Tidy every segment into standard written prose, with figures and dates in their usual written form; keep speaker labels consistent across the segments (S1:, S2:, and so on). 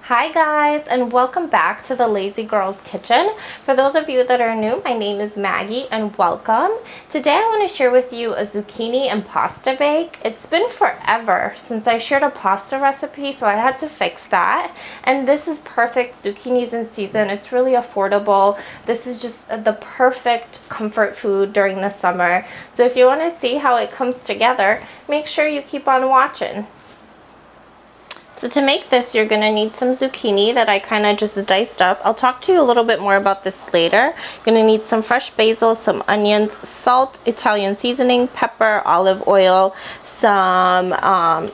S1: Hi guys, and welcome back to the Lazy Girls Kitchen. For those of you that are new, my name is Maggie and welcome. Today I want to share with you a zucchini and pasta bake. It's been forever since I shared a pasta recipe, so I had to fix that. And this is perfect. Zucchini's in season. It's really affordable. This is just the perfect comfort food during the summer. So if you want to see how it comes together, make sure you keep on watching. So to make this, you're going to need some zucchini that I kind of just diced up. I'll talk to you a little bit more about this later. You're going to need some fresh basil, some onions, salt, Italian seasoning, pepper, olive oil, some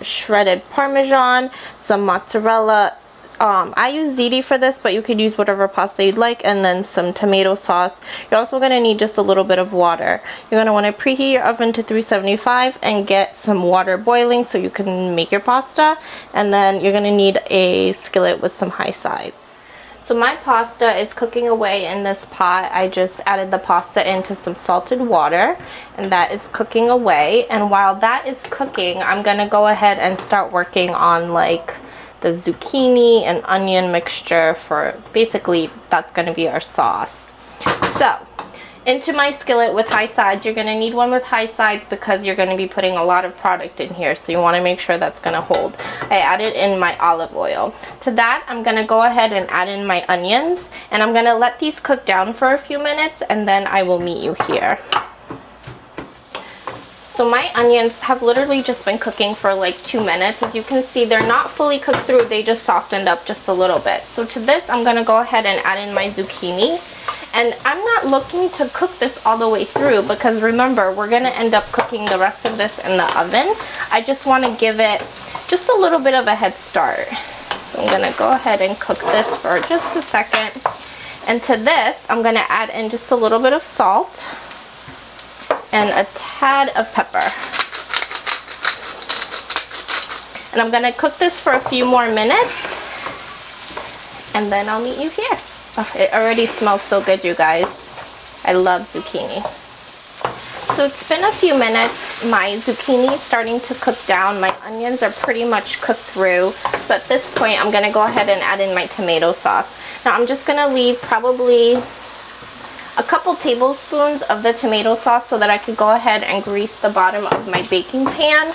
S1: shredded Parmesan, some mozzarella. I use ziti for this, but you could use whatever pasta you'd like, and then some tomato sauce. You're also going to need just a little bit of water. You're going to want to preheat your oven to 375 and get some water boiling so you can make your pasta, and then you're going to need a skillet with some high sides. So my pasta is cooking away in this pot. I just added the pasta into some salted water, and that is cooking away. And while that is cooking, I'm going to go ahead and start working on like the zucchini and onion mixture. For basically that's going to be our sauce. So into my skillet with high sides, you're going to need one with high sides because you're going to be putting a lot of product in here, so you want to make sure that's going to hold. I added in my olive oil. To that, I'm going to go ahead and add in my onions, and I'm going to let these cook down for a few minutes, and then I will meet you here. So my onions have literally just been cooking for like 2 minutes. As you can see, they're not fully cooked through, they just softened up just a little bit. So to this, I'm going to go ahead and add in my zucchini. And I'm not looking to cook this all the way through because remember, we're going to end up cooking the rest of this in the oven. I just want to give it just a little bit of a head start. So I'm going to go ahead and cook this for just a second. And to this, I'm going to add in just a little bit of salt and a tad of pepper. And I'm going to cook this for a few more minutes, and then I'll meet you here. Oh, it already smells so good, you guys. I love zucchini. So it's been a few minutes. My zucchini is starting to cook down. My onions are pretty much cooked through. So at this point, I'm going to go ahead and add in my tomato sauce. Now I'm just going to leave probably a couple tablespoons of the tomato sauce so that I could go ahead and grease the bottom of my baking pan,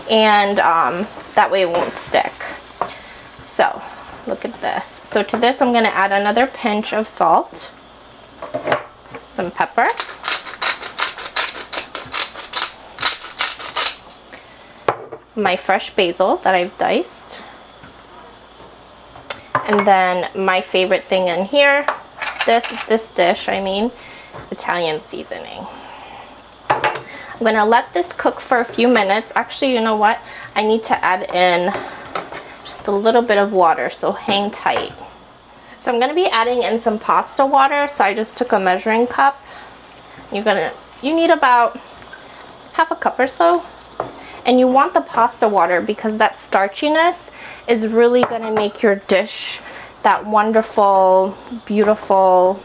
S1: and that way it won't stick. So look at this. So to this, I'm going to add another pinch of salt, some pepper, my fresh basil that I've diced, and then my favorite thing in here, this dish, Italian seasoning. I'm going to let this cook for a few minutes. Actually, you know what? I need to add in just a little bit of water, so hang tight. So I'm going to be adding in some pasta water, so I just took a measuring cup. You need about half a cup or so. And you want the pasta water because that starchiness is really going to make your dish that wonderful, beautiful,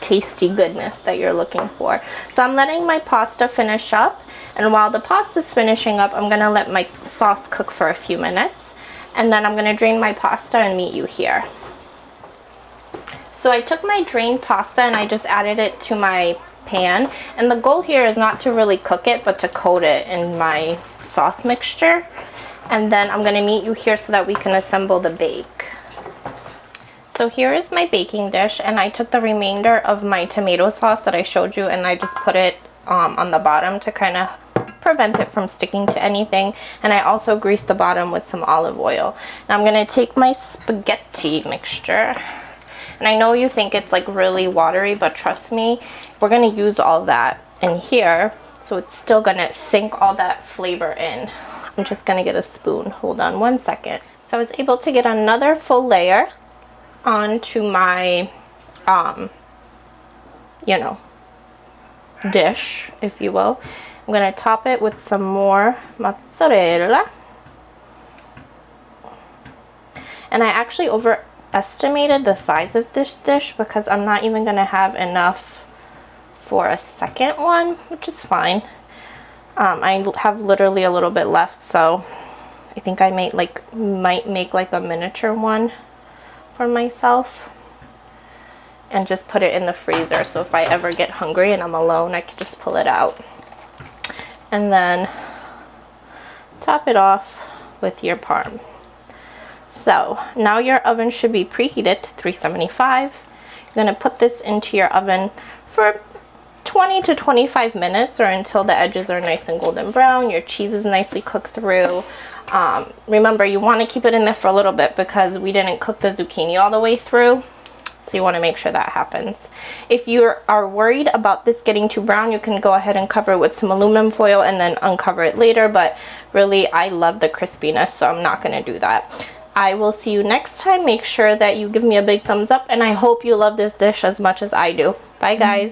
S1: tasty goodness that you're looking for. So I'm letting my pasta finish up, and while the pasta's finishing up, I'm going to let my sauce cook for a few minutes, and then I'm going to drain my pasta and meet you here. So I took my drained pasta and I just added it to my pan, and the goal here is not to really cook it but to coat it in my sauce mixture, and then I'm going to meet you here so that we can assemble the bake. So here is my baking dish, and I took the remainder of my tomato sauce that I showed you and I just put it on the bottom to kind of prevent it from sticking to anything, and I also greased the bottom with some olive oil. Now I'm going to take my spaghetti mixture, and I know you think it's like really watery, but trust me, we're going to use all that in here, so it's still going to sink all that flavor in. I'm just going to get a spoon. Hold on one second. So I was able to get another full layer onto my, dish, if you will. I'm going to top it with some more mozzarella. And I actually overestimated the size of this dish because I'm not even going to have enough for a second one, which is fine. I have literally a little bit left, so I think I might make like a miniature one for myself and just put it in the freezer, so if I ever get hungry and I'm alone, I can just pull it out. And then top it off with your parm. So now your oven should be preheated to 375. You're going to put this into your oven for 20 to 25 minutes, or until the edges are nice and golden brown, your cheese is nicely cooked through. Remember, you want to keep it in there for a little bit because we didn't cook the zucchini all the way through, so you want to make sure that happens. If you are worried about this getting too brown, you can go ahead and cover it with some aluminum foil and then uncover it later, but really I love the crispiness, so I'm not going to do that. I will see you next time. Make sure that you give me a big thumbs up, and I hope you love this dish as much as I do. Bye guys.